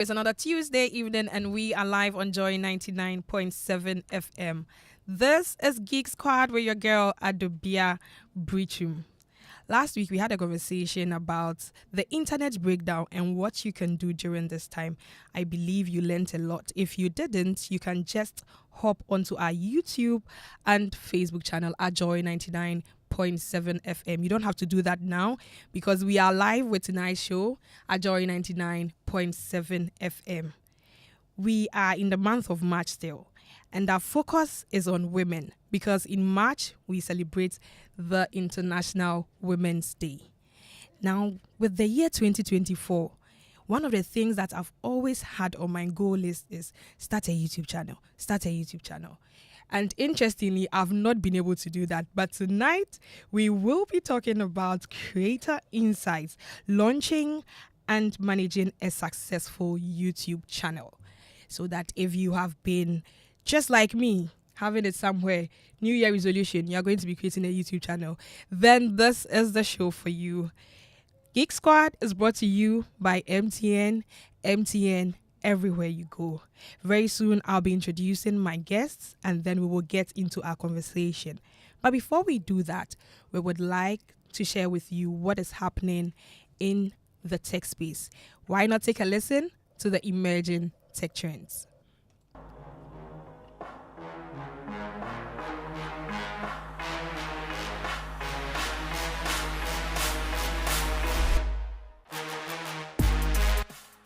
It's another Tuesday evening, and we are live on Joy 99.7 FM. This is Geek Squad with your girl, Adobea Biritwum. Last week, we had a conversation about the internet breakdown and what you can do during this time. I believe you learned a lot. If you didn't, you can just hop onto our YouTube and Facebook channel at Joy 99.7 FM. You don't have to do that now because we are live with tonight's show at Joy 99.7 FM. We are in the month of March still, and our focus is on women because in March we celebrate the International Women's Day. Now, with the year 2024, one of the things that I've always had on my goal list is start a YouTube channel. And interestingly, I've not been able to do that. But tonight, we will be talking about creator insights, launching and managing a successful YouTube channel. So that if you have been just like me, having it somewhere, New Year resolution, you're going to be creating a YouTube channel, then this is the show for you. Geek Squad is brought to you by MTN everywhere you go. Very soon, I'll be introducing my guests and then we will get into our conversation. But before we do that, we would like to share with you what is happening in the tech space. Why not take a listen to the emerging tech trends?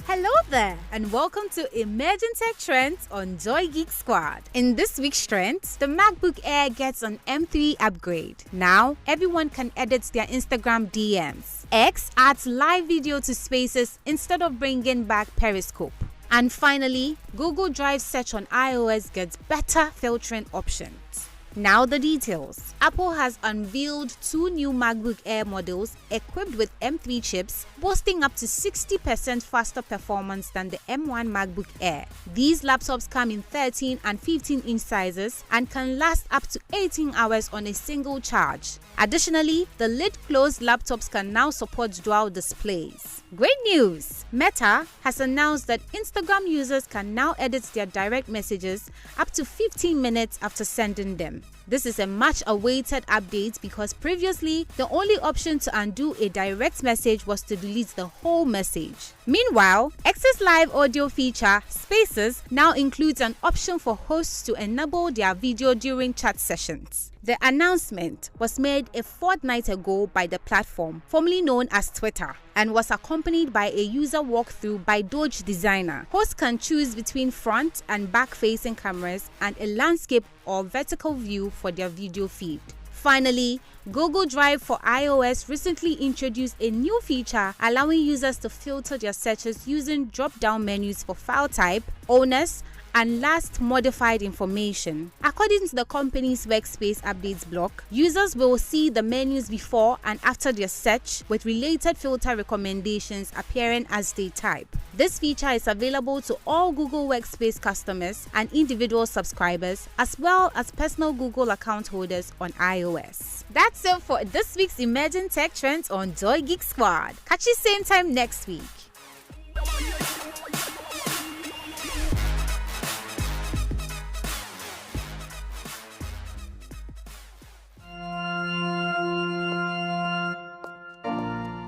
Hello there, and welcome to Emerging Tech Trends on Joy Geek Squad. In this week's trends, the MacBook Air gets an M3 upgrade. Now, everyone can edit their Instagram DMs. X adds live video to Spaces instead of bringing back Periscope. And finally, Google Drive search on iOS gets better filtering options. Now the details. Apple has unveiled two new MacBook Air models equipped with M3 chips, boasting up to 60% faster performance than the M1 MacBook Air. These laptops come in 13 and 15-inch sizes and can last up to 18 hours on a single charge. Additionally, the lid-closed laptops can now support dual displays. Great news! Meta has announced that Instagram users can now edit their direct messages up to 15 minutes after sending them. This is a much-awaited update because previously, the only option to undo a direct message was to delete the whole message. Meanwhile, X's live audio feature, Spaces, now includes an option for hosts to enable their video during chat sessions. The announcement was made a fortnight ago by the platform, formerly known as Twitter, and was accompanied by a user walkthrough by Doge Designer. Hosts can choose between front and back-facing cameras and a landscape or vertical view for their video feed. Finally, Google Drive for iOS recently introduced a new feature allowing users to filter their searches using drop-down menus for file type, owners, and last modified information. According to the company's Workspace Updates blog, users will see the menus before and after their search with related filter recommendations appearing as they type. This feature is available to all Google Workspace customers and individual subscribers, as well as personal Google account holders on iOS. That's it for this week's Emerging Tech Trends on Joy Geek Squad. Catch you same time next week.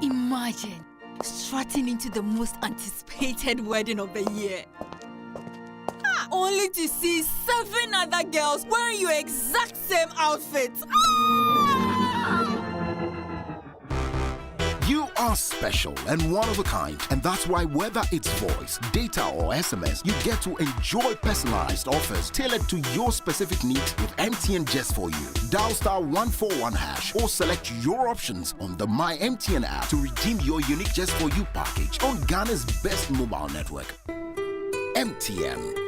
Imagine strutting into the most anticipated wedding of the year, only to see 7 other girls wearing your exact same outfit. You are special and one of a kind, and that's why whether it's voice, data or SMS, you get to enjoy personalized offers tailored to your specific needs with MTN just for you. Dial *141# or select your options on the My MTN app to redeem your unique just for you package on Ghana's best mobile network. MTN.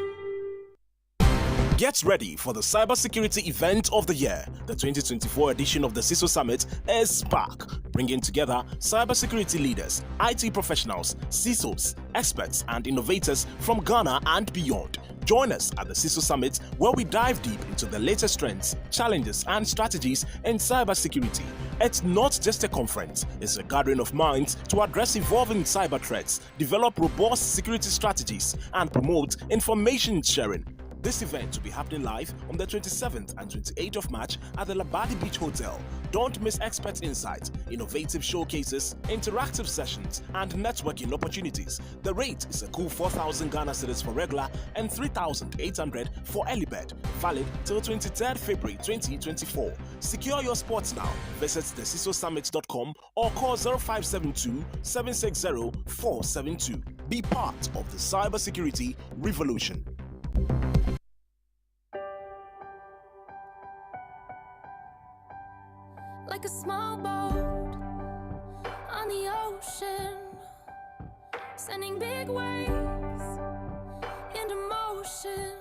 Get ready for the cybersecurity event of the year. The 2024 edition of the CISO Summit is back. bringing together cybersecurity leaders, IT professionals, CISOs, experts, and innovators from Ghana and beyond. Join us at the CISO Summit, where we dive deep into the latest trends, challenges, and strategies in cybersecurity. It's not just a conference, it's a gathering of minds to address evolving cyber threats, develop robust security strategies, and promote information sharing. This event will be happening live on the 27th and 28th of March at the Labadi Beach Hotel. Don't miss expert insights, innovative showcases, interactive sessions, and networking opportunities. The rate is a cool 4,000 Ghana cedis for regular and 3,800 for early bird. Valid till 23rd February 2024. Secure your spots now. Visit thecisosummit.com or call 0572 760 472. Be part of the cybersecurity revolution. Like a small boat on the ocean, sending big waves into motion.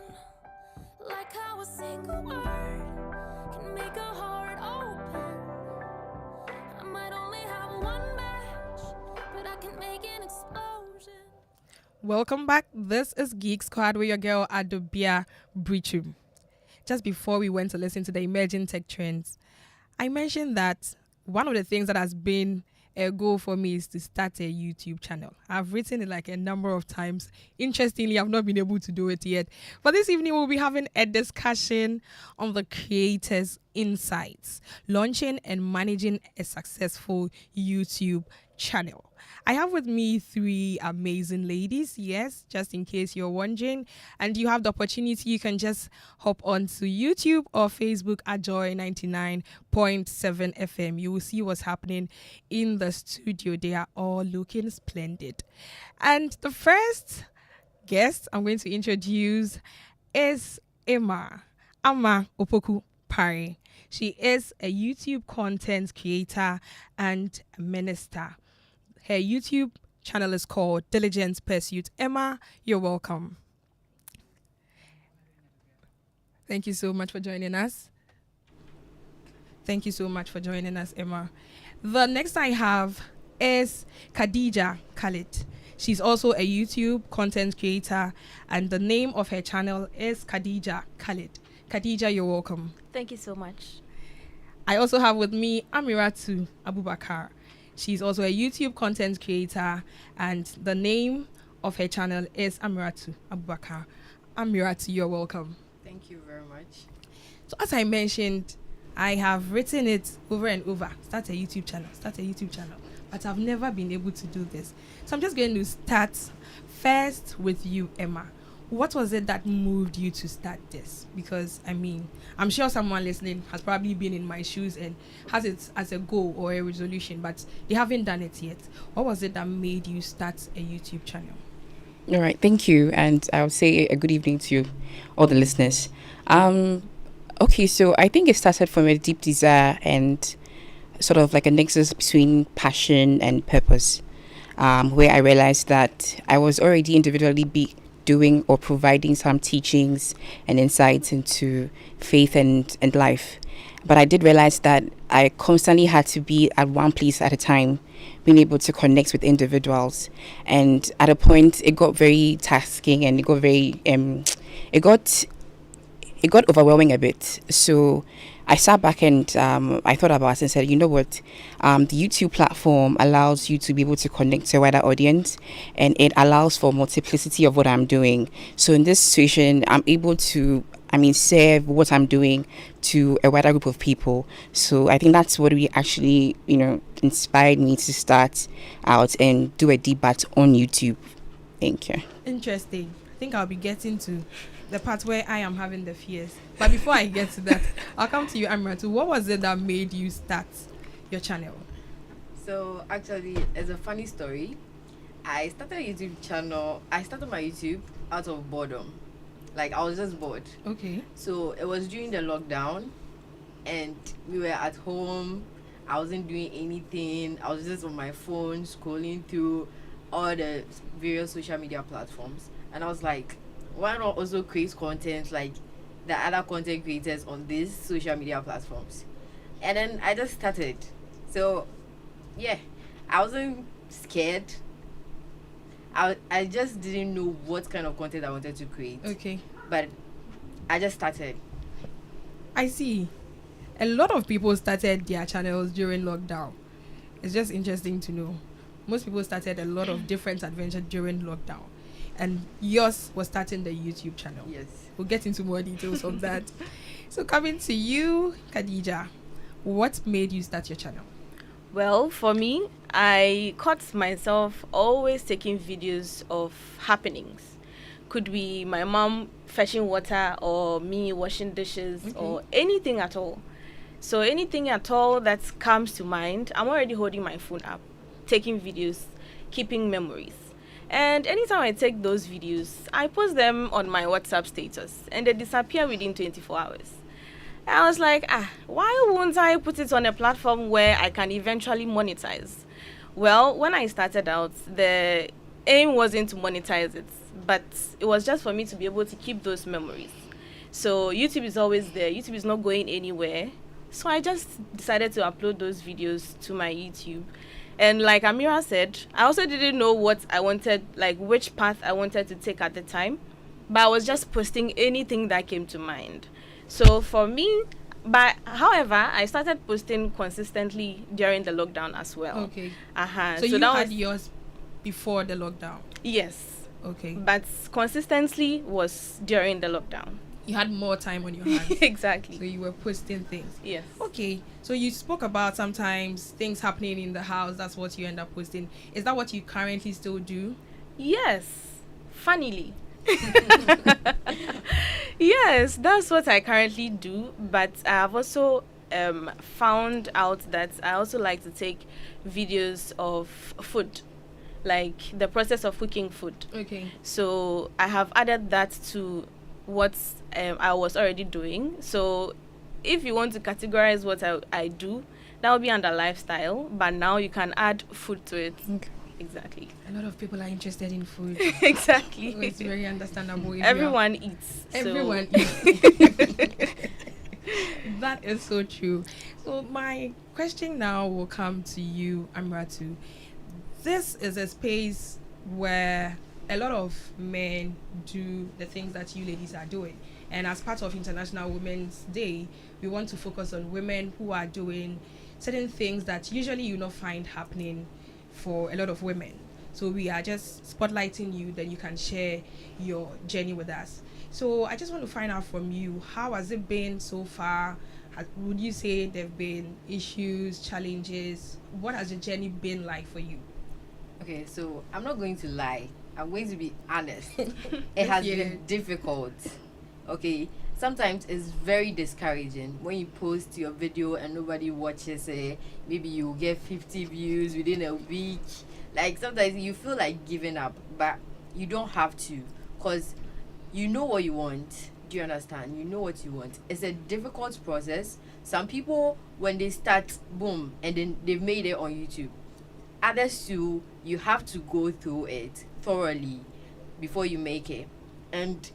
Like how a single word can make a heart open. I might only have one match, but I can make an explosion. Welcome back. This is Geek Squad with your girl Adobea Biritwum. Just before we went to listen to the emerging tech trends, I mentioned that one of the things that has been a goal for me is to start a YouTube channel. I've written it like a number of times. Interestingly, I've not been able to do it yet. But this evening, we'll be having a discussion on the creators' insights, launching and managing a successful YouTube channel. I have with me three amazing ladies, yes, just in case you're wondering. And you have the opportunity, you can just hop onto YouTube or Facebook at Joy 99.7 FM. You will see what's happening in the studio. They are all looking splendid. And the first guest I'm going to introduce is Emma Opoku Pari. She is a YouTube content creator and a minister. Her YouTube channel is called Diligent Pursuit. Emma, you're welcome. Thank you so much for joining us. Thank you so much for joining us, Emma. The next I have is Khadija Khalid. She's also a YouTube content creator, and the name of her channel is Khadija Khalid. Khadija, you're welcome. Thank you so much. I also have with me Amiratu Abubakar. She's also a YouTube content creator, and the name of her channel is Amiratu Abubakar. Amiratu, you're welcome. Thank you very much. So as I mentioned, I have written it over and over. Start a YouTube channel. But I've never been able to do this. So I'm just going to start first with you, Emma. What was it that moved you to start this? Because, I mean, I'm sure someone listening has probably been in my shoes and has it as a goal or a resolution, but they haven't done it yet. What was it that made you start a YouTube channel? All right, thank you. And I would say a good evening to all the listeners. Okay, so I think it started from a deep desire and sort of like a nexus between passion and purpose, where I realized that I was already individually doing or providing some teachings and insights into faith and life. But I did realize that I constantly had to be at one place at a time, being able to connect with individuals. And at a point, it got very tasking and it got very, it got overwhelming a bit. So I sat back and I thought about it and said, you know what, the YouTube platform allows you to be able to connect to a wider audience, and it allows for multiplicity of what I'm doing. So in this situation, I'm able to, serve what I'm doing to a wider group of people. So I think that's what we actually, inspired me to start out and do a debate on YouTube. Thank you. Interesting. I think I'll be getting to the part where I am having the fears. But before I get to that, I'll come to you, Amiratu. What was it that made you start your channel? So actually, it's a funny story. I started a YouTube channel. I started my YouTube out of boredom. Like, I was just bored. Okay. So it was during the lockdown, and we were at home. I wasn't doing anything. I was just on my phone scrolling through all the various social media platforms. And I was like, why not also create content like the other content creators on these social media platforms? And then I just started. So yeah, I wasn't scared. I just didn't know what kind of content I wanted to create. Okay. But I just started. I see. A lot of people started their channels during lockdown. It's just interesting to know. Most people started a lot of different adventures during lockdown. And yours was starting the YouTube channel. Yes. We'll get into more details of that. So coming to you, Khadija, what made you start your channel? Well, for me, I caught myself always taking videos of happenings. Could be my mom fetching water or me washing dishes or anything at all. So anything at all that comes to mind, I'm already holding my phone up, taking videos, keeping memories. And anytime I take those videos, I post them on my WhatsApp status and they disappear within 24 hours. I was like, why won't I put it on a platform where I can eventually monetize? Well, when I started out, the aim wasn't to monetize it, but it was just for me to be able to keep those memories. So YouTube is always there. YouTube is not going anywhere. So I just decided to upload those videos to my YouTube. And like Amira said, I also didn't know what I wanted, like which path I wanted to take at the time. But I was just posting anything that came to mind. So for me, however, I started posting consistently during the lockdown as well. Okay. So you that had was yours before the lockdown? yes. Okay. But consistently was during the lockdown. You had more time on your hands. Exactly. So you were posting things. Yes. Okay. So you spoke about sometimes things happening in the house. That's what you end up posting. Is that what you currently still do? Yes. Funnily. Yes, that's what I currently do. But I have also found out that I also like to take videos of food, like the process of cooking food. Okay. So I have added that to what I was already doing. So if you want to categorize what I do, that will be under lifestyle. But now you can add food to it. Okay. Exactly. A lot of people are interested in food. Exactly. So it's very understandable. If Everyone eats. Everyone eats. That is so true. So my question now will come to you, Amratu. This is a space where a lot of men do the things that you ladies are doing. And as part of International Women's Day, we want to focus on women who are doing certain things that usually you not find happening for a lot of women. So we are just spotlighting you, then you can share your journey with us. So I just want to find out from you, how has it been so far? Would you say there have been issues, challenges? What has the journey been like for you? Okay, so I'm not going to lie. I'm going to be honest. It has been difficult. Okay, sometimes it's very discouraging when you post your video and nobody watches it. Maybe you get 50 views within a week. Like sometimes you feel like giving up, but you don't have to, because you know what you want. Do you understand? You know what you want. It's a difficult process. Some people, when they start, boom, and then they've made it on YouTube. Others too, you have to go through it thoroughly before you make it. And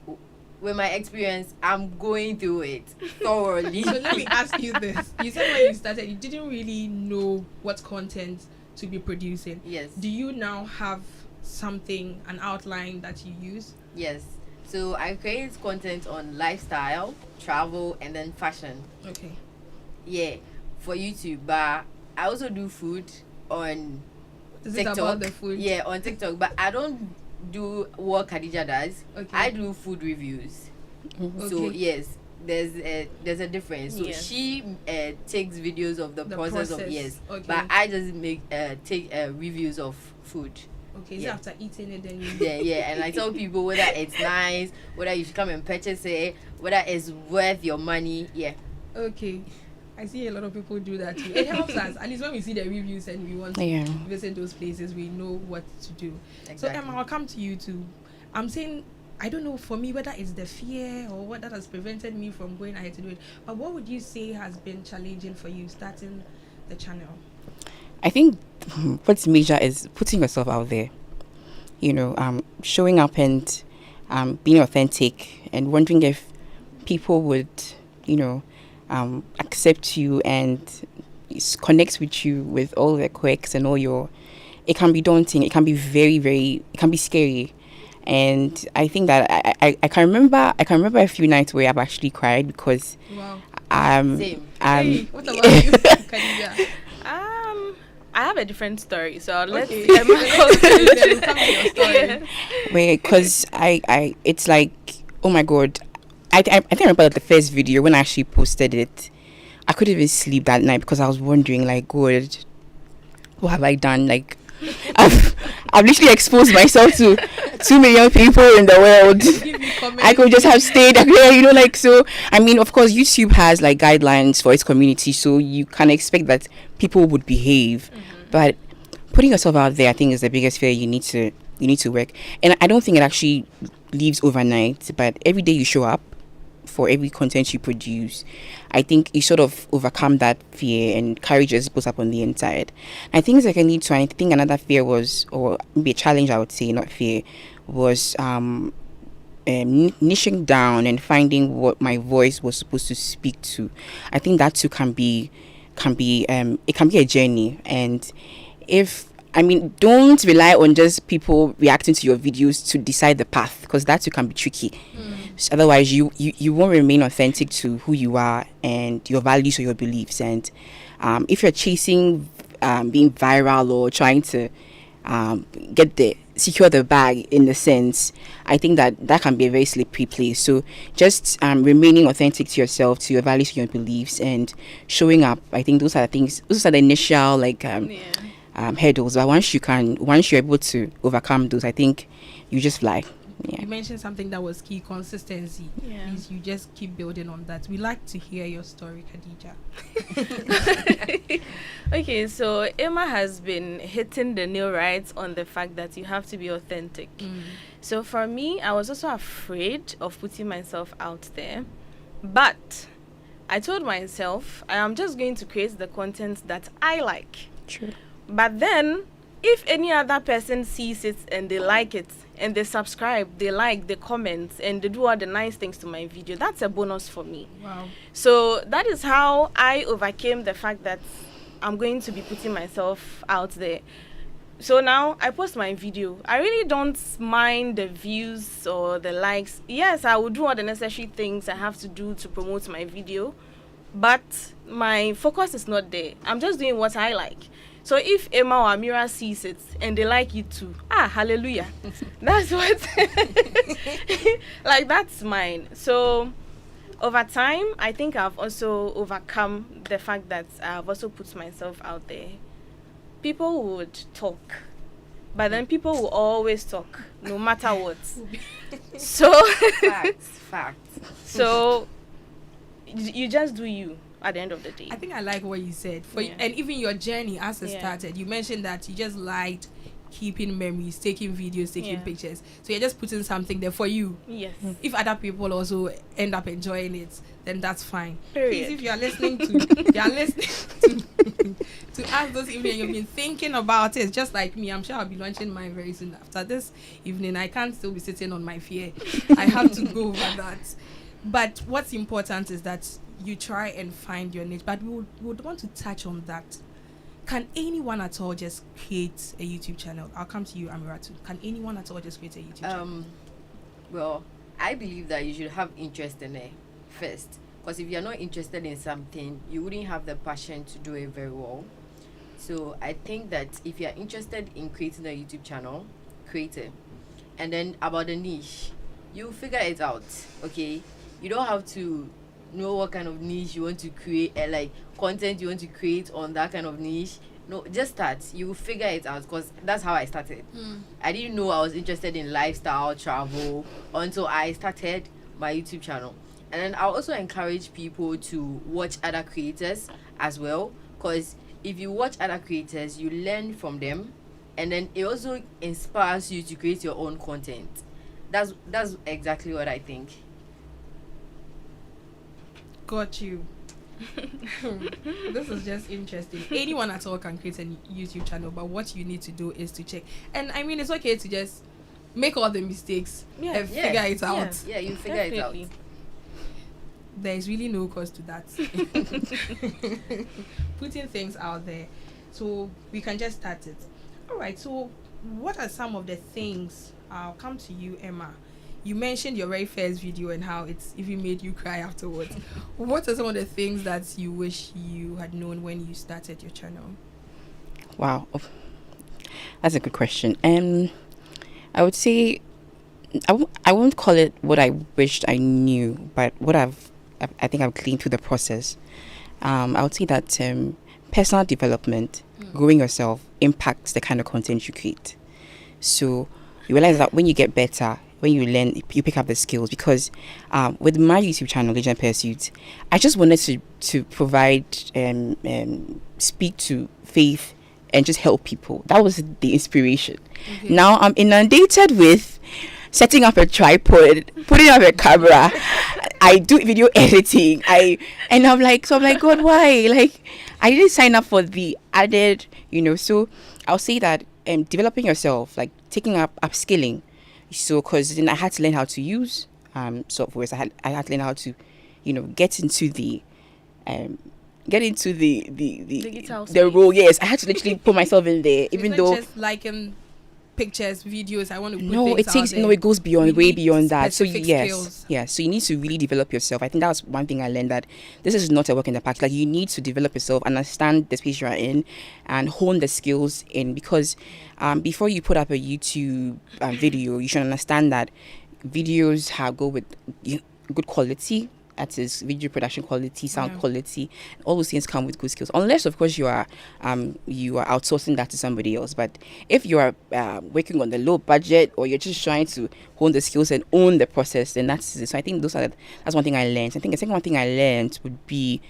with my experience, I'm going through it thoroughly. So let me ask you this. You said when you started, you didn't really know what content to be producing. Yes. Do you now have something, an outline that you use? Yes. So I create content on lifestyle, travel, and then fashion. Okay. Yeah, for YouTube. But I also do food on TikTok. It about the food? Yeah, on TikTok. But I don't do what Khadija does. Okay. I do food reviews. So yes, there's a difference. So she takes videos of the process of Okay. but I just take reviews of food. Okay, so after eating it, then you and I tell people whether it's nice, whether you should come and purchase it, whether it's worth your money. Yeah. Okay. I see a lot of people do that too. It helps us. At least when we see the reviews and we want to visit those places, we know what to do. Exactly. So Emma, I'll come to you too. I'm saying, I don't know for me whether it's the fear or what that has prevented me from going ahead to do it. But what would you say has been challenging for you starting the channel? I think what's major is putting yourself out there. You know, showing up and being authentic, and wondering if people would, accept you and, connects with you with all the quirks and all your, it can be daunting. It can be it can be scary. And I think that I can remember a few nights where I've actually cried because Wow. Same. Hey, what about you, Khadija? I have a different story, so I'll let Okay. Emma go Then come to your story. Yeah. Wait, because it's like, oh my god, I think I remember the first video when I actually posted it. I couldn't even sleep that night because I was wondering, like, God, what have I done? Like, I've literally exposed myself to 2 million people in the world. Give me comments. I could just have stayed there, like, so. I mean, of course, YouTube has like guidelines for its community, so you can expect that people would behave. But putting yourself out there, I think, is the biggest fear you need to work. And I don't think it actually leaves overnight, but every day you show up for every content you produce, I think you sort of overcome that fear and courage just goes up on the inside. I think secondly too, I think another fear was, or maybe a challenge I would say, not fear, was niching down and finding what my voice was supposed to speak to. I think that too can be it can be a journey. And don't rely on just people reacting to your videos to decide the path, because that too can be tricky. So otherwise you won't remain authentic to who you are and your values or your beliefs. And if you're chasing being viral or trying to secure the bag, in the sense, I think that can be a very slippery place. So just remaining authentic to yourself, to your values, to your beliefs, and showing up. I think those are the initial hurdles. But once you're able to overcome those, I think you just fly. Yeah. You mentioned something that was key: consistency. Yeah. Means you just keep building on that. We like to hear your story, Khadija. Okay, so Emma has been hitting the nail right on the fact that you have to be authentic. So for me, I was also afraid of putting myself out there, but I told myself I am just going to create the content that I like. True. But then, if any other person sees it and they like it, and they subscribe, they like, they comment, and they do all the nice things to my video, that's a bonus for me. Wow. So that is how I overcame the fact that I'm going to be putting myself out there. So now I post my video. I really don't mind the views or the likes. Yes, I will do all the necessary things I have to do to promote my video, but my focus is not there. I'm just doing what I like. So if Emma or Amira sees it and they like it too, hallelujah. That's what, that's mine. So over time, I think I've also overcome the fact that I've also put myself out there. People would talk, but then people will always talk, no matter what. So, Facts. So you just do you. At the end of the day, I think I like what you said. Yeah. And even your journey as it Yeah. started, you mentioned that you just liked keeping memories, taking videos, taking pictures. So you're just putting something there for you. Yes. If other people also end up enjoying it, then that's fine. Period. Please, if you are listening to us this evening, you've been thinking about it, just like me. I'm sure I'll be launching mine very soon after this evening. I can't still be sitting on my fear. I have to go over that. But what's important is that you try and find your niche. But we would want to touch on that. Can anyone at all just create a YouTube channel? I'll come to you, Amiratu. Can anyone at all just create a YouTube channel? Well, I believe that you should have interest in it first. Because if you're not interested in something, you wouldn't have the passion to do it very well. So I think that if you're interested in creating a YouTube channel, create it. And then about the niche, you figure it out, okay? You don't have to know what kind of niche you want to create, like content you want to create on that kind of niche. No, just start. You will figure it out, because that's how I started. I didn't know I was interested in lifestyle, travel, until I started my YouTube channel. And then I'll also encourage people to watch other creators as well, because if you watch other creators, you learn from them, and then it also inspires you to create your own content. That's exactly what I think. Got you. This is just interesting. Anyone at all can create a YouTube channel, but what you need to do is to check. And I mean, it's okay to just make all the mistakes and figure it out. Yeah, you figure it out. there's really no cost to that. Putting things out there. So we can just start it. All right. So what are some of the things? I'll come to you, Emma. You mentioned your very first video and how it's even made you cry afterwards. What are some of the things that you wish you had known when you started your channel? Wow, that's a good question. I would say I won't call it what I wished I knew, but what I think I've gleaned through the process. I would say that personal development, growing yourself, impacts the kind of content you create. So you realize that when you get better, when you learn, you pick up the skills. Because with my YouTube channel, Legend Pursuit, I just wanted to provide speak to faith and just help people. That was the inspiration. Okay. Now I'm inundated with setting up a tripod, putting up a camera. I do video editing. I'm like, God, why? Like, I didn't sign up for the added, So I'll say that developing yourself, like taking up upskilling. So, because then I had to learn how to use softwares. I had to learn how to, get into the digital the role. Yes, I had to literally put myself in there, so even it's not though just like pictures, videos. I want to put no, it takes it goes beyond, way beyond that. So skills. So you need to really develop yourself. I think that was one thing I learned, that this is not a work in the park. Like, you need to develop yourself, understand the space you are in, and hone the skills in. Because before you put up a YouTube video, you should understand that videos go with good quality. That is video production quality, sound quality. All those things come with good skills, unless of course you are outsourcing that to somebody else. But if you are working on the low budget, or you're just trying to hone the skills and own the process, then that's it. So I think that's one thing I learned. I think the second one thing I learned would be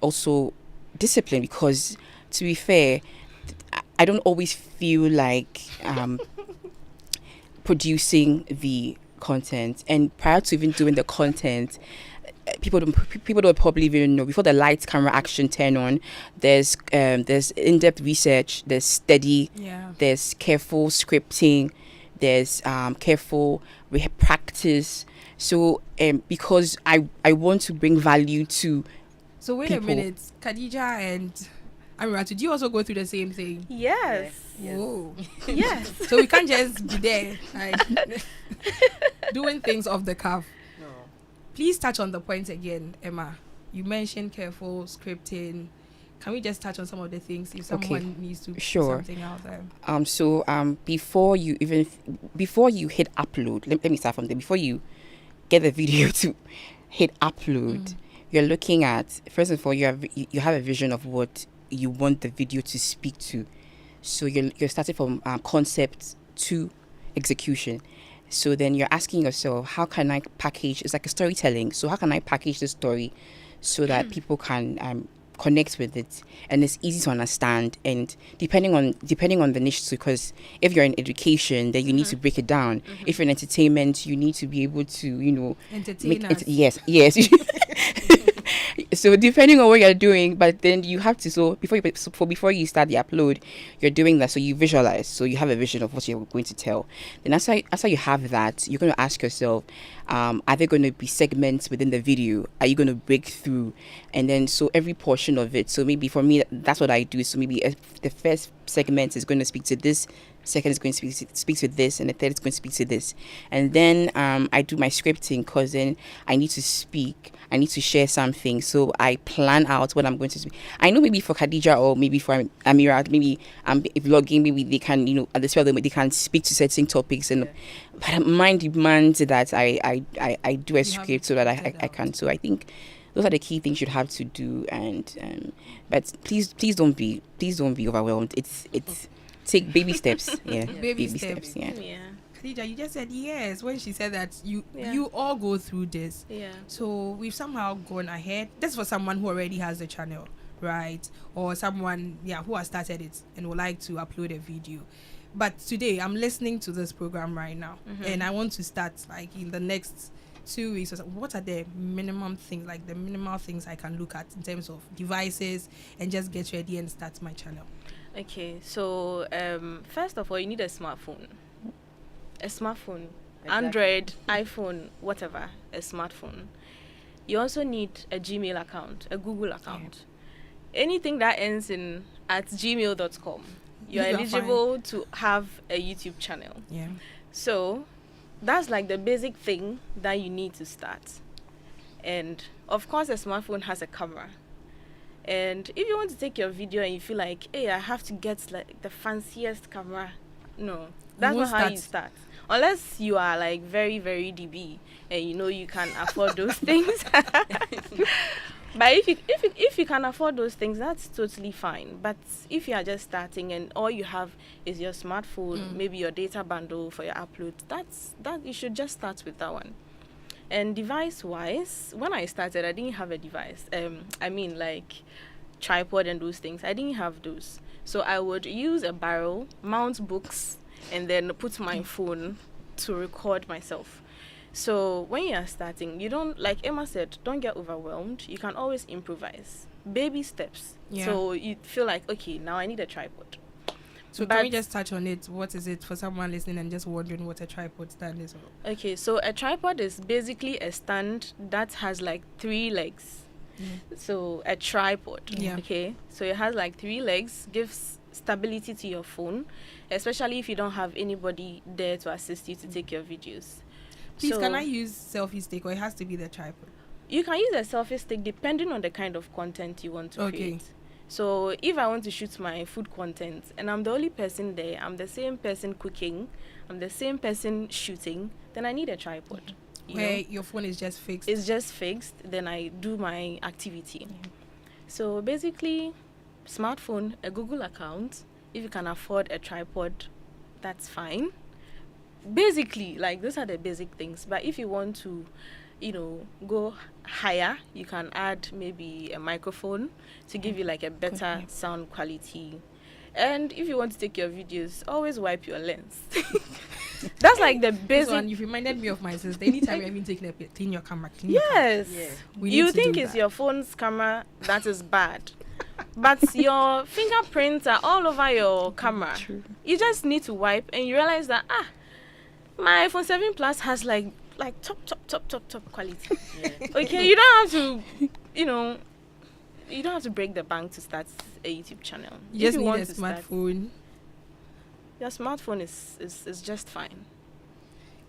also discipline. Because to be fair, I don't always feel like producing the content, and prior to even doing the content, people don't probably even know. Before the lights, camera, action turn on, there's in-depth research, there's study, there's careful scripting, there's careful practice. So because I want to bring value to So wait people. a minute, Khadija and Amira, did you also go through the same thing? Yes. Whoa. Yes. So we can't just be there, like, doing things off the cuff. No. Please touch on the points again, Emma. You mentioned careful scripting. Can we just touch on some of the things if someone needs to put something out there? Before you hit upload, let me start from there. Before you get the video to hit upload, you're looking at, first of all, you have a vision of what you want the video to speak to. So you're starting from concept to execution. So then you're asking yourself, how can I package? It's like a storytelling. So how can I package the story so that people can connect with it, and it's easy to understand? And depending on the niche, because if you're in education, then you need to break it down. If you're in entertainment, you need to be able to Entertain us. Yes. So depending on what you're doing, but then you have to, before you start the upload, you're doing that, so you visualize, so you have a vision of what you're going to tell. Then after you have that, you're going to ask yourself, are there going to be segments within the video? Are you going to break through? And then so every portion of it, so maybe for me, that's what I do. So maybe if the first segment is going to speak to this, second is going to speak to this, and the third is going to speak to this. And then I do my scripting, because then I need to speak, I need to share something, so I plan out what I'm going to speak. I know maybe for Khadija or maybe for Amira, maybe vlogging, maybe they can, at the spell they can speak to certain topics, and but mine demands that I do a script so that I can. So I think those are the key things you'd have to do. And but please don't be overwhelmed. It's take baby steps. Yeah, baby steps. Yeah. Khadija, you just said yes when she said that you all go through this. Yeah. So we've somehow gone ahead. That's for someone who already has the channel, right? Or someone who has started it and would like to upload a video. But today I'm listening to this program right now, and I want to start like in the next 2 weeks or so. What are the minimum things, like the minimal things I can look at in terms of devices and just get ready and start my channel? Okay, so first of all, you need a smartphone. Exactly. Android, iPhone, whatever, a smartphone. you also need a Gmail account, a Google account. Anything that ends in at gmail.com, you're eligible to have a YouTube channel. Yeah. So that's like the basic thing that you need to start. And of course, a smartphone has a camera. And if you want to take your video and you feel like, hey, I have to get like the fanciest camera, no, that's not how you start. Unless you are like very, very DB and you know you can afford those things. But if you can afford those things, that's totally fine. But if you are just starting and all you have is your smartphone, maybe your data bundle for your upload, that you should just start with that one. And device-wise, when I started, I didn't have a device. I mean, like tripod and those things. I didn't have those. So I would use a barrel, mount books, and then put my phone to record myself. So when you are starting, you don't, like Emma said, don't get overwhelmed. You can always improvise. Baby steps. Yeah. So you feel like, okay, now I need a tripod. So can we just touch on it? What is it for someone listening and just wondering what a tripod stand is? Okay, so a tripod is basically a stand that has like 3 legs. So a tripod. Yeah. Okay, so it has like 3 legs, gives stability to your phone, especially if you don't have anybody there to assist you to take your videos. Please, So can I use selfie stick or it has to be the tripod? you can use a selfie stick depending on the kind of content you want to create. So if I want to shoot my food content and I'm the only person there, I'm the same person cooking, I'm the same person shooting, then I need a tripod. Where your phone is just fixed. It's just fixed, then I do my activity. So basically, smartphone, a Google account, if you can afford a tripod, that's fine. Basically, like those are the basic things. But if you want to, go higher, you can add maybe a microphone to give you like a better sound quality. And if you want to take your videos, always wipe your lens. That's like the basic. You've reminded me of my sister. Anytime you're even taking a picture, clean your camera. Yes. You think it's your phone's camera that is bad. But your fingerprints are all over your camera. True. You just need to wipe and you realize that, my iPhone 7 Plus has like top quality. Okay, you don't have to, you don't have to break the bank to start a YouTube channel. You just need a smartphone. Your smartphone is just fine.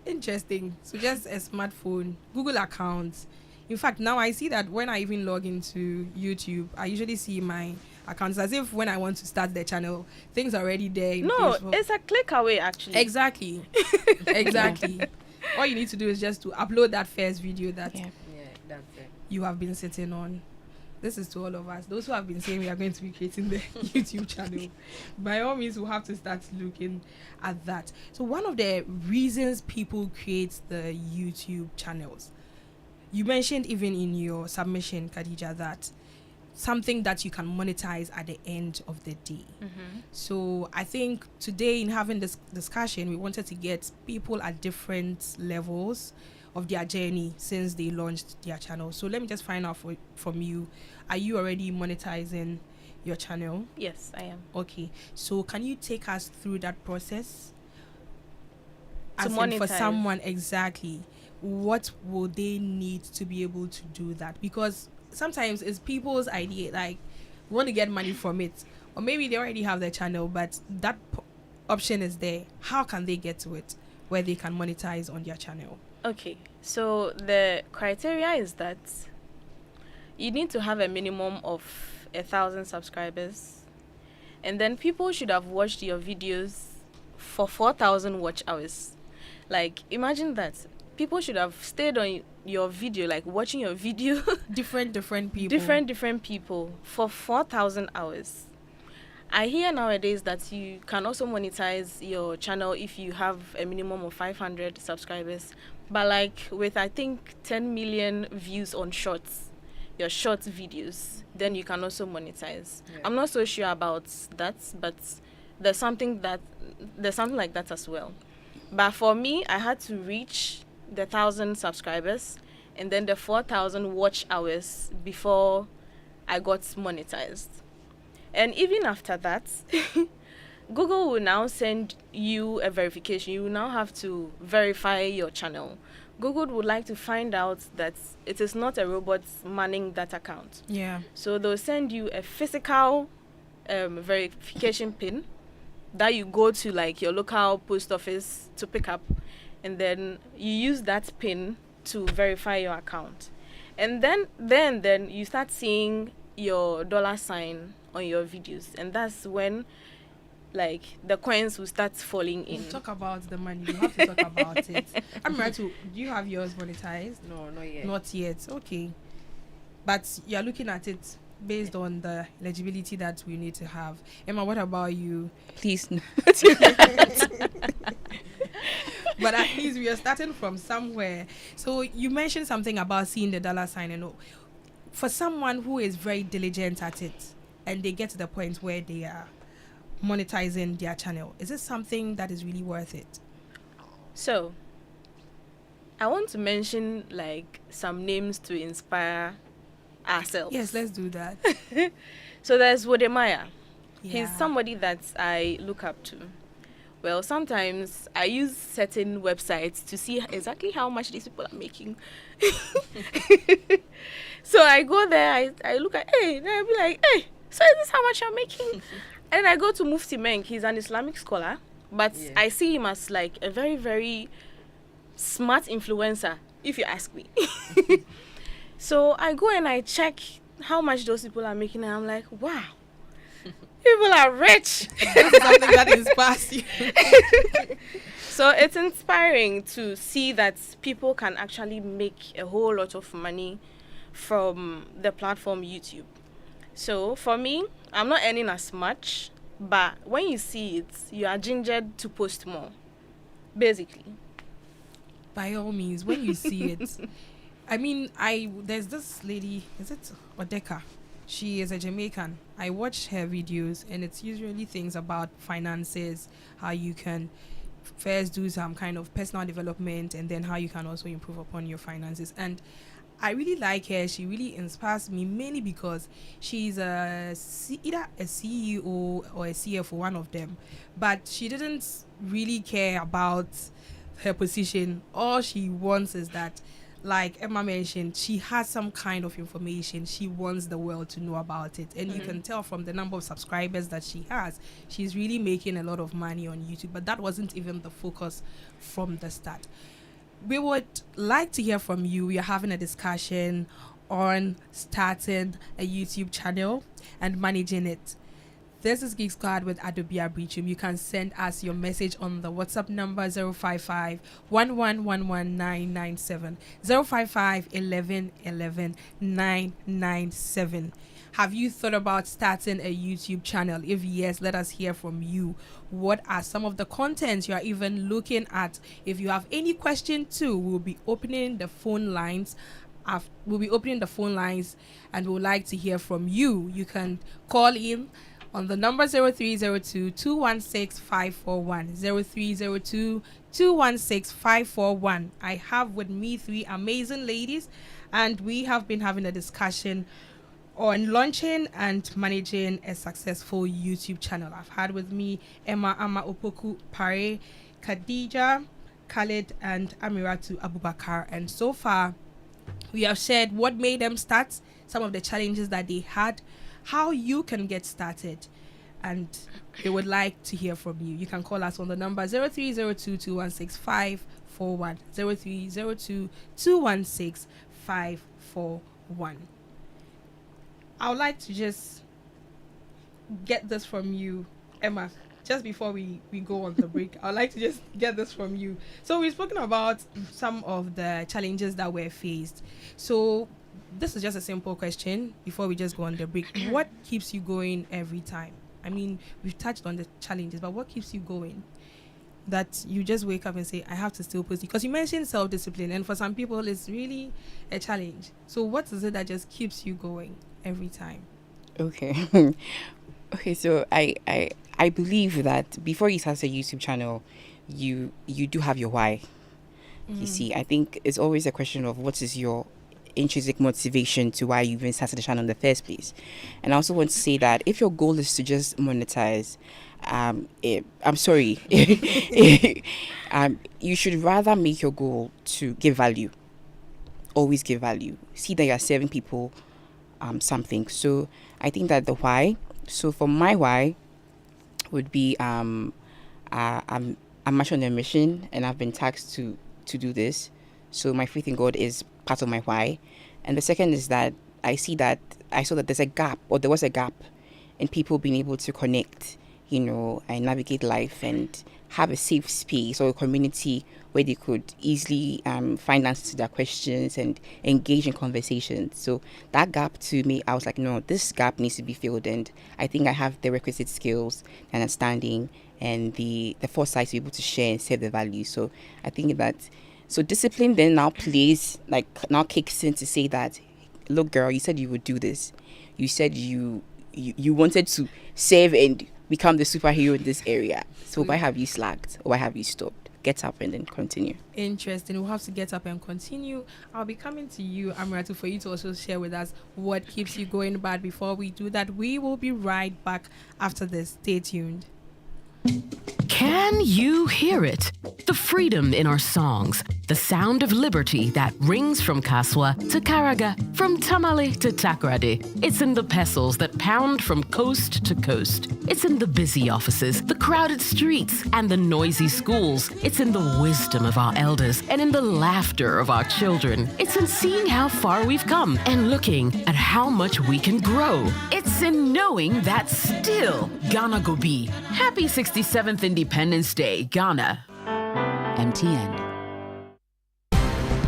Interesting. So just a smartphone, Google accounts. In fact, now I see that when I even log into YouTube, I usually see my accounts as if when I want to start the channel, things are already there. No, it's a click away actually. Exactly. Exactly. All you need to do is just to upload that first video that that's it. You have been sitting on. This is to all of us. Those who have been saying we are going to be creating the YouTube channel, by all means, we'll have to start looking at that. So one of the reasons people create the YouTube channels, you mentioned even in your submission, Khadija, that something that you can monetize at the end of the day. So I think today in having this discussion, we wanted to get people at different levels of their journey since they launched their channel. So let me just find out from you, are you already monetizing your channel? Yes, I am. Okay, so can you take us through that process? To monetize. For someone, exactly, what will they need to be able to do that? Because sometimes it's people's idea, like we want to get money from it, or maybe they already have their channel, but that option is there. How can they get to it where they can monetize on their channel? Okay, so the criteria is that you need to have a minimum of 1,000 subscribers, and then people should have watched your videos for 4,000 watch hours. Like, imagine that. People should have stayed on your video, like watching your video. different people. Different people for 4,000 hours. I hear nowadays that you can also monetize your channel if you have a minimum of 500 subscribers. But like with, I think, 10 million views on shorts, your short videos, then you can also monetize. Yeah. I'm not so sure about that, but there's something like that as well. But for me, I had to reach the 1,000 subscribers and then the 4,000 watch hours before I got monetized. And even after that, Google will now send you a verification. You will now have to verify your channel Google would like to find out that it is not a robot manning that account. Yeah. So they'll send you a physical verification pin that you go to like your local post office to pick up, and then you use that pin to verify your account. And then you start seeing your $sign on your videos, and that's when like the coins will start falling in. Talk about the money. You have to talk about it. I'm right to. Do you have yours monetized? No, not yet. Not yet. Okay. But you're looking at it based on the eligibility that we need to have. Emma, what about you? Please. No. But at least we are starting from somewhere. So you mentioned something about seeing the $sign and all. For someone who is very diligent at it and they get to the point where they are monetizing their channel, is it something that is really worth it? So I want to mention like some names to inspire ourselves. Yes, let's do that. So there's Wodemaya. Yeah. He's somebody that I look up to. Well, sometimes I use certain websites to see exactly how much these people are making. So I go there, I look at, hey, and I'll be like, hey, so is this how much I'm making? And I go to Mufti Menk. He's an Islamic scholar, but I see him as like a very, very smart influencer, if you ask me. So I go and I check how much those people are making, and I'm like, wow. People are rich. This is something that inspires you. So it's inspiring to see that people can actually make a whole lot of money from the platform YouTube. So for me, I'm not earning as much, but when you see it, you are gingered to post more, basically. By all means, when you see it. I mean, there's this lady, is it Odeka? She is a Jamaican. I watch her videos, and it's usually things about finances, how you can first do some kind of personal development, and then how you can also improve upon your finances. And I really like her. She really inspires me, mainly because she's either a CEO or a CFO, one of them. But she didn't really care about her position. All she wants is that, like Emma mentioned, she has some kind of information. She wants the world to know about it. And you can tell from the number of subscribers that she has, she's really making a lot of money on YouTube. But that wasn't even the focus from the start. We would like to hear from you. We are having a discussion on starting a YouTube channel and managing it. This is Geek Squad with Adobea Biritwum. You can send us your message on the WhatsApp number 055 1111997 055 1111 997. Have you thought about starting a YouTube channel? If yes, let us hear from you. What are some of the contents you are even looking at? If you have any question too, we'll be opening the phone lines. We'll be opening the phone lines, and we'd like to hear from you. You can call in on the number 0302 216 541 0302 216 541. I have with me three amazing ladies, and we have been having a discussion on launching and managing a successful YouTube channel. I've had with me Emma Opoku Pare, Khadija, Khalid, and Amiratu Abubakar. And so far, we have shared what made them start, some of the challenges that they had, how you can get started, and they would like to hear from you. You can call us on the number 0302 216 541 0302 216 541. I would like to just get this from you, Emma, just before we go on the break. I would like to just get this from you. So we've spoken about some of the challenges that were faced. So this is just a simple question before we just go on the break. What keeps you going every time? I mean, we've touched on the challenges, but what keeps you going? That you just wake up and say, I have to still post? Because you mentioned self-discipline, and for some people, it's really a challenge. So what is it that just keeps you going every time? Okay. Okay, so I believe that before you start a YouTube channel, you do have your why. You see, I think it's always a question of what is your intrinsic motivation to why you even started the channel in the first place. And I also want to say that if your goal is to just monetize, I'm sorry, you should rather make your goal to give value. Always give value. See that you're serving people something. So I think that the why. So for my why would be I'm much on a mission, and I've been tasked to do this. So my faith in God is part of my why. And the second is that I saw that there's a gap, or there was a gap, in people being able to connect, and navigate life and have a safe space or a community where they could easily find answers to their questions and engage in conversations. So that gap, to me, I was like, no, this gap needs to be filled, and I think I have the requisite skills, understanding, and the foresight to be able to share and serve the value. So I think that discipline then now kicks in to say that, look, girl, you said you would do this. You said you wanted to serve and become the superhero in this area. So why have you slacked? Or why have you stopped? Get up and then continue. Interesting. We'll have to get up and continue. I'll be coming to you, Amratu, for you to also share with us what keeps you going. But before we do that, we will be right back after this. Stay tuned. Can you hear it? The freedom in our songs, the sound of liberty that rings from Kaswa to Karaga, from Tamale to Takoradi. It's in the pestles that pound from coast to coast. It's in the busy offices, the crowded streets, and the noisy schools. It's in the wisdom of our elders and in the laughter of our children. It's in seeing how far we've come and looking at how much we can grow. It's in knowing that still Ghana go be. Happy 67th Independence Day, Ghana. MTN.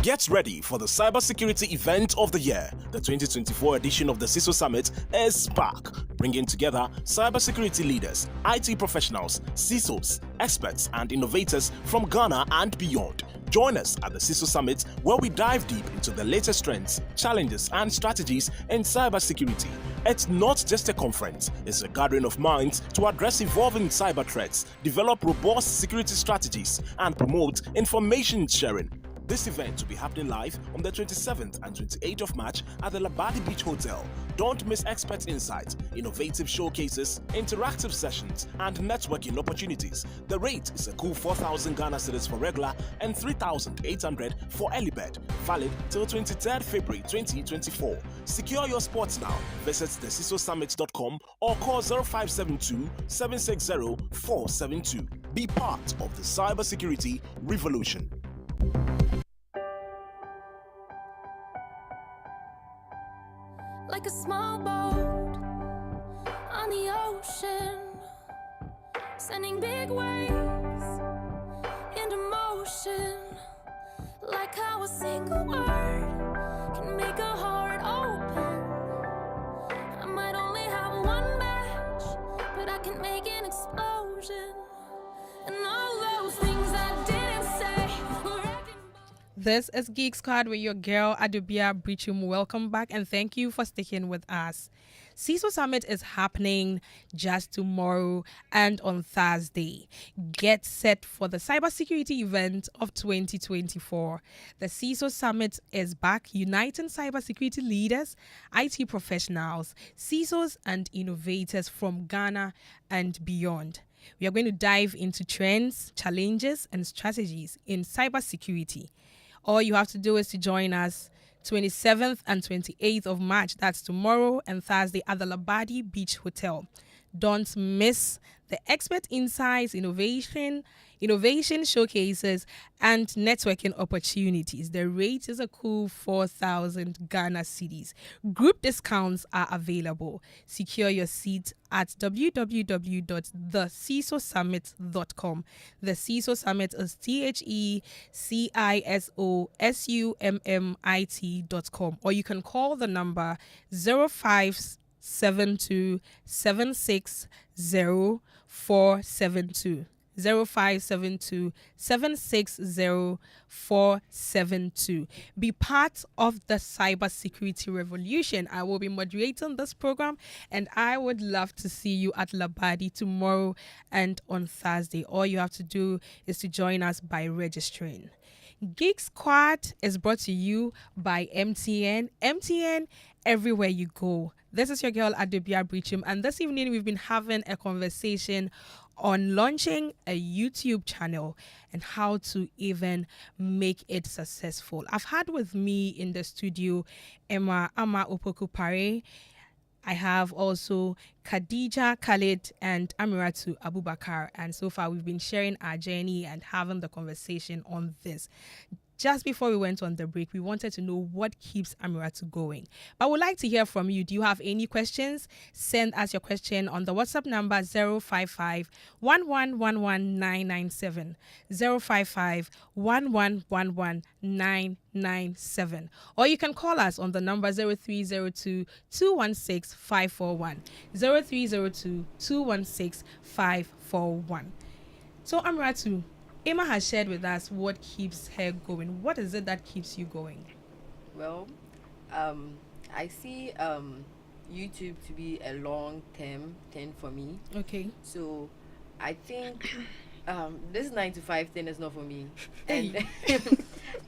Get ready for the cybersecurity event of the year. The 2024 edition of the CISO Summit is back, bringing together cybersecurity leaders, IT professionals, CISOs, experts, and innovators from Ghana and beyond. Join us at the CISO Summit, where we dive deep into the latest trends, challenges, and strategies in cybersecurity. It's not just a conference, it's a gathering of minds to address evolving cyber threats, develop robust security strategies, and promote information sharing. This event will be happening live on the 27th and 28th of March at the Labadi Beach Hotel. Don't miss expert insights, innovative showcases, interactive sessions, and networking opportunities. The rate is a cool 4,000 Ghana cedis for regular and 3,800 for early bird. Valid till 23rd February 2024. Secure your spots now. Visit thecisosummit.com or call 0572 760 472. Be part of the cybersecurity revolution. Like a small boat on the ocean, sending big waves into motion. Like how a single word can make a heart open. I might only have one match, but I can make an explosion. And all those things I didn't say were acting. This is Geek Squad with your girl Adobea Biritwum. Welcome back and thank you for sticking with us. CISO Summit is happening just tomorrow and on Thursday. Get set for the cybersecurity event of 2024. The CISO Summit is back, uniting cybersecurity leaders, IT professionals, CISOs, and innovators from Ghana and beyond. We are going to dive into trends, challenges, and strategies in cybersecurity. All you have to do is to join us 27th and 28th of March. That's tomorrow and Thursday at the Labadi Beach Hotel. Don't miss the expert insights, innovation showcases, and networking opportunities. The rate is a cool 4,000 Ghana cedis. Group discounts are available. Secure your seat at www.thecisosummit.com. The CISO Summit is THECISOSUMMIT.com, or you can call the number 0572 760 472. 0572 760 472. Be part of the cybersecurity revolution. I will be moderating this program, and I would love to see you at Labadi tomorrow and on Thursday. All you have to do is to join us by registering. Geek Squad is brought to you by MTN. MTN, everywhere you go. This is your girl Adobea Biritwum, and this evening we've been having a conversation on launching a YouTube channel and how to even make it successful. I've had with me in the studio Emma Opoku Pare. I have also Khadija Khalid and Amiratu Abubakar, and so far we've been sharing our journey and having the conversation on this. Just before we went on the break, we wanted to know what keeps Amiratu going. But we'd like to hear from you. Do you have any questions? Send us your question on the WhatsApp number 055 1111997. 055 1111997. Or you can call us on the number 0302 216 541. 0302 216 541. So Amiratu, Emma has shared with us what keeps her going. What is it that keeps you going? Well, I see YouTube to be a long-term thing for me. Okay. So I think this 9 to 5 thing is not for me. And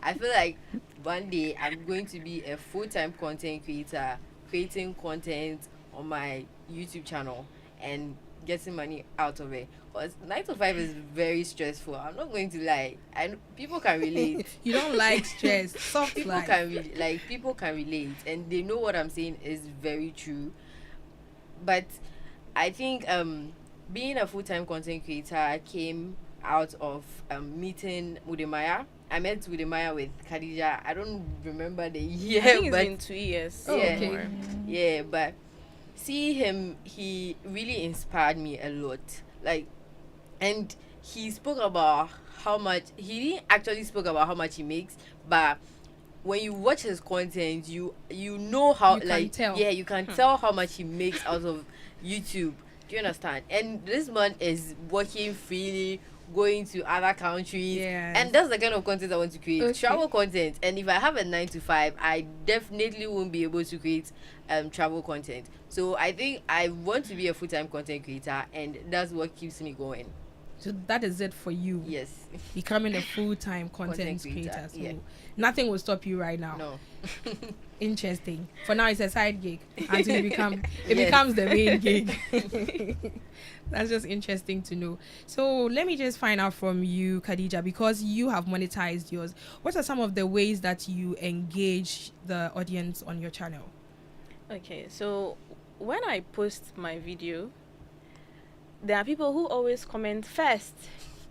I feel like one day I'm going to be a full-time content creator, creating content on my YouTube channel and getting money out of it. But 9 to 5 is very stressful. I'm not going to lie. And people can relate. You don't like stress. Soft People life. people can relate, and they know what I'm saying is very true. But I think being a full-time content creator came out of meeting Udemaya. I met Udemaya with Khadija. I don't remember the year. I think it's but been 2 years. Oh, yeah, okay. yeah, but see him, he really inspired me a lot. Like, and he spoke about how much he didn't actually spoke about how much he makes, but when you watch his content, you know how, You can like, tell. yeah, you can tell how much he makes out of YouTube. Do you understand? And this man is working freely, going to other countries, Yes. and that's the kind of content I want to create. Okay. Travel content. And if I have a 9 to 5, I definitely won't be able to create travel content. So I think I want to be a full-time content creator, and that's what keeps me going. So that is it for you. Yes. Becoming a full-time content Content creator, creator. So yeah. nothing will stop you right now. No. Interesting. For now, it's a side gig until it Yes. becomes the main gig. That's just interesting to know. So let me just find out from you, Khadija, because you have monetized yours. What are some of the ways that you engage the audience on your channel? Okay, so when I post my video, there are people who always comment first.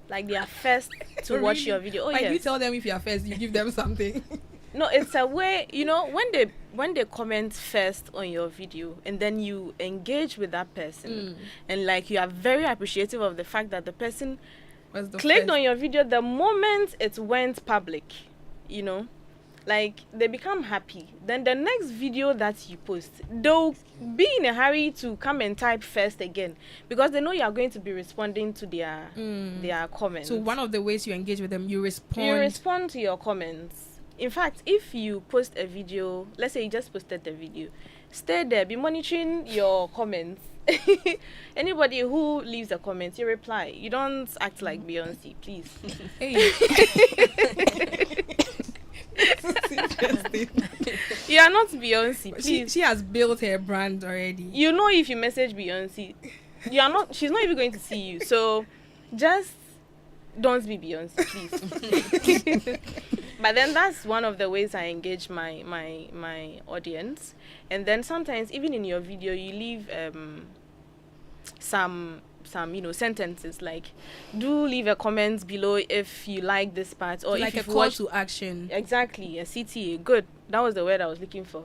Like they are first to watch your video. Oh, Like yes. you tell them if you are first, you give them something. No, it's a way, when they comment first on your video and then you engage with that person and like you are very appreciative of the fact that the person What's the clicked first? on your video the moment it went public, like they become happy. Then the next video that you post, they'll be in a hurry to come and type first again because they know you are going to be responding to their comments. So one of the ways you engage with them, you respond. You respond to your comments. In fact, if you post a video, let's say you just posted the video, stay there, be monitoring your comments. Anybody who leaves a comment, you reply. You don't act like Beyonce, please. Hey. You are not Beyonce, please. She has built her brand already. You know, if you message Beyonce, she's not even going to see you. So just don't be Beyonce, please. But then that's one of the ways I engage my audience. And then sometimes even in your video you leave some sentences like, do leave a comment below if you like this part, or Like if a you call watch to action. exactly a CTA. Good, that was the word I was looking for.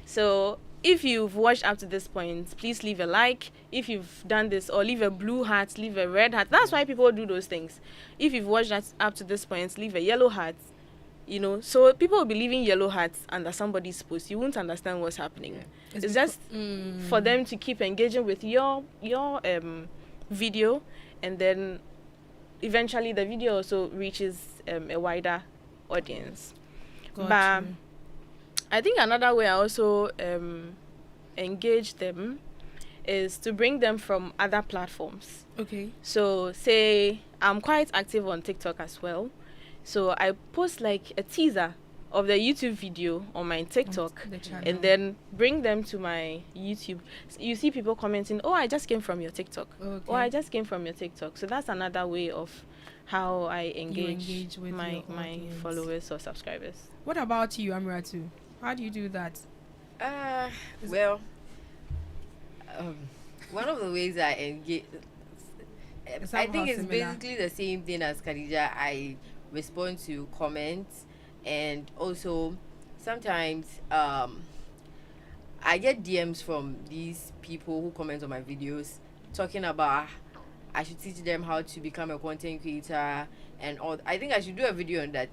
So if you've watched up to this point, please leave a like. If you've done this, or leave a blue heart, leave a red heart. That's why people do those things. If you've watched that up to this point, leave a yellow heart. So people will be leaving yellow hearts under somebody's post. You won't understand what's happening. Yeah. It's just for them to keep engaging with your video, and then eventually the video also reaches a wider audience. Got But you. I think another way I also engage them is to bring them from other platforms. Okay. So say I'm quite active on TikTok as well. So I post like a teaser of the YouTube video on my TikTok the channel. and then bring them to my YouTube. You see people commenting, "Oh, I just came from your TikTok." Okay. "Oh, I just came from your TikTok." So that's another way of how I engage, engage with my your my audience. followers or subscribers. What about you, Amiratu? How do you do that? Well, one of the ways I engage, I somehow think it's similar. basically the same thing as Khadija. I respond to comments, and also sometimes I get DMs from these people who comment on my videos talking about I should teach them how to become a content creator and all. I think I should do a video on that,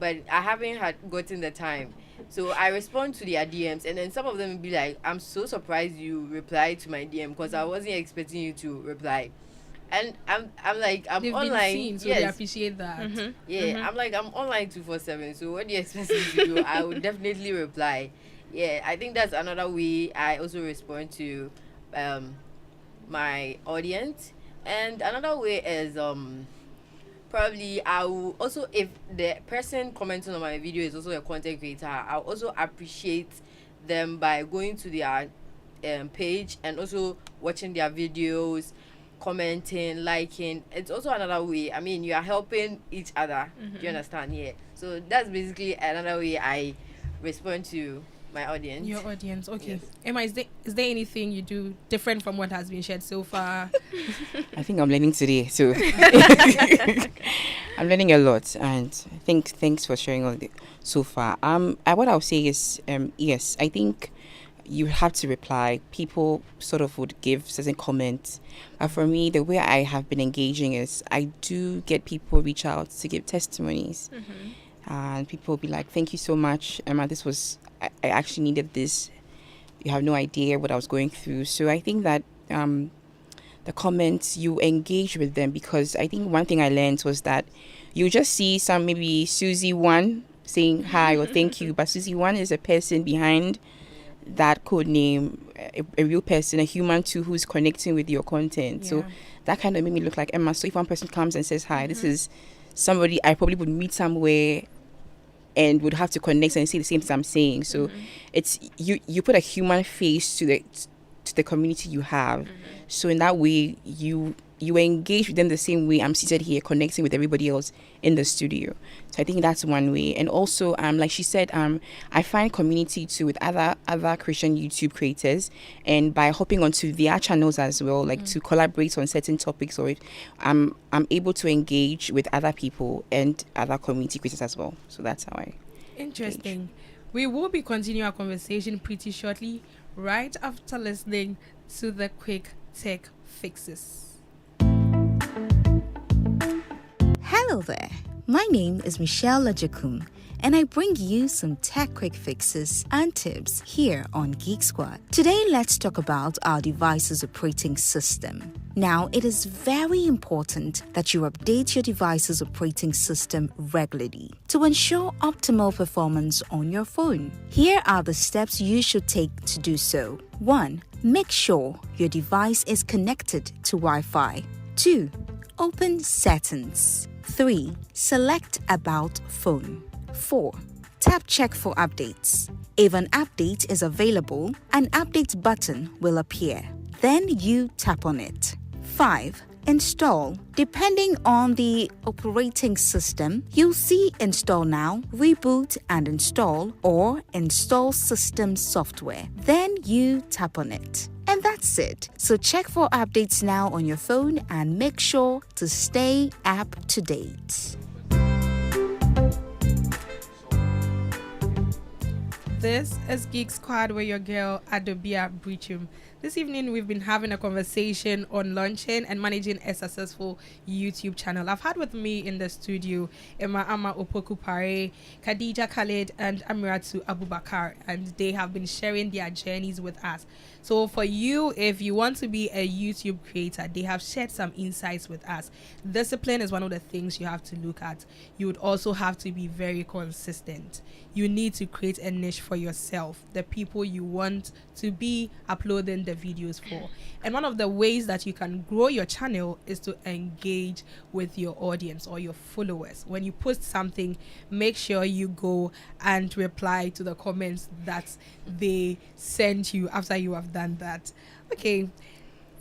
but I haven't gotten the time. So I respond to their DMs, and then some of them will be like, "I'm so surprised you replied to my DM because I wasn't expecting you to reply." And I'm like, I'm They've online. been seen, so yes. they appreciate that. I'm like, I'm online 247. So what do you expect me to do? I would definitely reply. Yeah, I think that's another way I also respond to my audience. And another way is probably I will also, if the person commenting on my video is also a content creator, I'll also appreciate them by going to their page and also watching their videos, commenting, liking. It's also another way. I mean, you are helping each other. Do you understand? Yeah. So that's basically another way I respond to my audience. Your audience, okay. Yes. Emma, is there anything you do different from what has been shared so far? I think I'm learning today, so I'm learning a lot, and I think thanks for sharing all the so far. What I'll say is, yes, I think you have to reply. People sort of would give certain comments, but for me, the way I have been engaging is I do get people reach out to give testimonies, and people will be like, "Thank you so much, Emma. This was I actually needed this. You have no idea what I was going through." So I think that the comments, you engage with them, because I think one thing I learned was that you just see some maybe Susie One saying hi or thank you, but Susie One is a person behind that code name, a real person, a human too, who's connecting with your content. So that kind of made me look like Emma. So if one person comes and says hi, this is somebody I probably would meet somewhere and would have to connect and say the same things I'm saying. So it's you put a human face to the community you have. So in that way, you engage with them the same way I'm seated here connecting with everybody else in the studio. So I think that's one way. And also, like she said, I find community too with other Christian YouTube creators, and by hopping onto their channels as well, like to collaborate on certain topics, or I'm able to engage with other people and other community creators as well. So that's how I Interesting. engage. We will be continuing our conversation pretty shortly, right after listening to the quick tech fixes. Hello there. My name is Michelle Lajakum, and I bring you some tech quick fixes and tips here on Geek Squad. Today, let's talk about our device's operating system. Now, it is very important that you update your device's operating system regularly to ensure optimal performance on your phone. Here are the steps you should take to do so. 1. Make sure your device is connected to Wi-Fi. 2. Open Settings. 3. Select About Phone. 4. Tap Check for updates. If an update is available, an update button will appear. Then you tap on it. 5. Install. Depending on the operating system, you'll see Install Now, Reboot and Install, or Install System Software. Then you tap on it. And that's it. So check for updates now on your phone and make sure to stay up to date. This is Geek Squad with your girl Adobea Biritwum. This evening we've been having a conversation on launching and managing a successful YouTube channel. I've had with me in the studio Emma Ama Opoku Pare, Khadija Khalid and Amiratu Abubakar, and they have been sharing their journeys with us. So for you, if you want to be a YouTube creator, they have shared some insights with us. Discipline is one of the things you have to look at. You would also have to be very consistent. You need to create a niche for yourself. The people you want to be uploading the videos for. And one of the ways that you can grow your channel is to engage with your audience or your followers. When you post something, make sure you go and reply to the comments that they sent you after you have done that. Okay,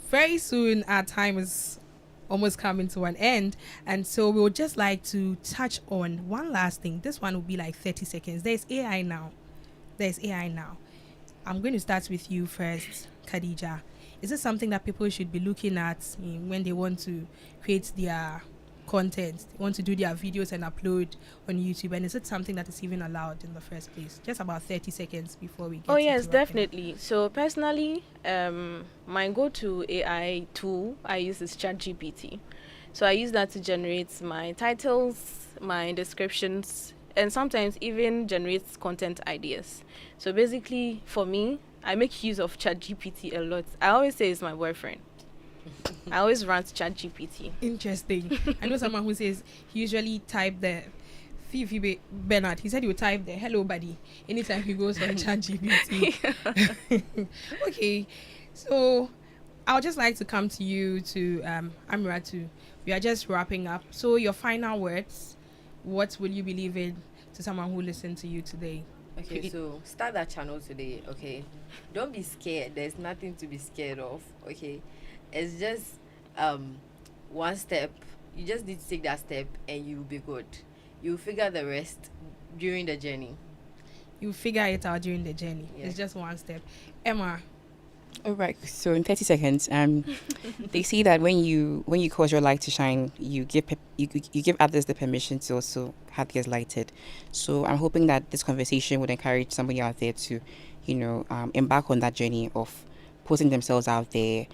very soon our time is almost coming to an end, and so we would just like to touch on one last thing. This one will be like 30 seconds. There's AI now. I'm going to start with you first, Khadija. Is it something that people should be looking at when they want to create their content, they want to do their videos and upload on YouTube? And is it something that is even allowed in the first place? Just about 30 seconds before we get Yes, definitely. So personally, my go-to AI tool I use is ChatGPT. So I use that to generate my titles, my descriptions, and sometimes even generates content ideas. So basically, for me, I make use of ChatGPT a lot. I always say it's my boyfriend. I always run to ChatGPT. Interesting. I know someone who says he usually type the Fifi Bernard. He said he would type the hello buddy anytime he goes on ChatGPT. Okay, so I'll just like to come to you to Amiratu. We are just wrapping up. So your final words. What will you be leaving to someone who listened to you today? Okay, so start that channel today, okay? Don't be scared. There's nothing to be scared of, okay? It's just one step. You just need to take that step and you'll be good. You'll figure the rest during the journey. You figure it out during the journey. Yeah. It's just one step. Emma. All right. So in 30 seconds, they say that when you cause your light to shine, you give others the permission to also have theirs lighted. So I'm hoping that this conversation would encourage somebody out there to, embark on that journey of putting themselves out there.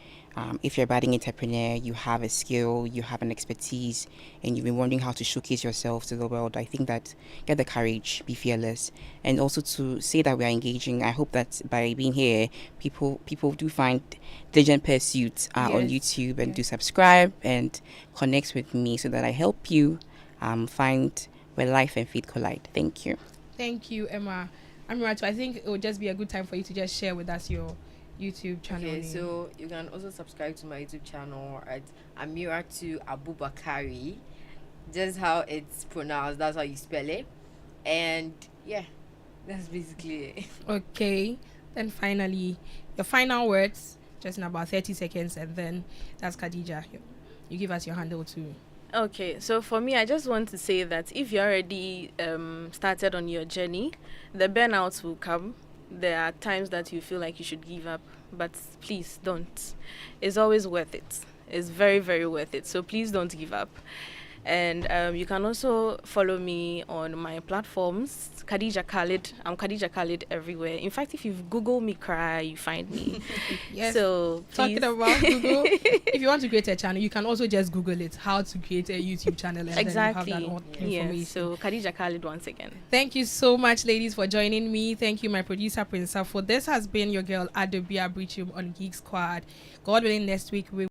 If you're a budding entrepreneur, you have a skill, you have an expertise, and you've been wondering how to showcase yourself to the world. I think that get the courage, be fearless, and also to say that we are engaging. I hope that by being here, people do find diligent pursuits on YouTube and do subscribe and connect with me so that I help you find where life and faith collide. Thank you. Thank you, Emma. Amiratu, I think it would just be a good time for you to just share with us your YouTube channel. Okay, so you can also subscribe to my YouTube channel at Amiratu Abubakari. Just how it's pronounced, that's how you spell it. And yeah, that's basically it. Okay, then finally, your final words, just in about 30 seconds, and then that's Khadija. You give us your handle too. Okay, so for me, I just want to say that if you're already started on your journey, the burnouts will come. There are times that you feel like you should give up, but please don't. It's always worth it. It's very, very worth it. So please don't give up. And you can also follow me on my platforms, Khadija Khalid. I'm Khadija Khalid everywhere. In fact, if you Google me cry, you find me. Yes. So please. Talking about Google, if you want to create a channel, you can also just Google it, how to create a YouTube channel. And exactly. Then you have that information. Yeah. So Khadija Khalid once again. Thank you so much, ladies, for joining me. Thank you, my producer, Prince. For this has been your girl, Adobea Biritwum on Geek Squad. God willing, next week we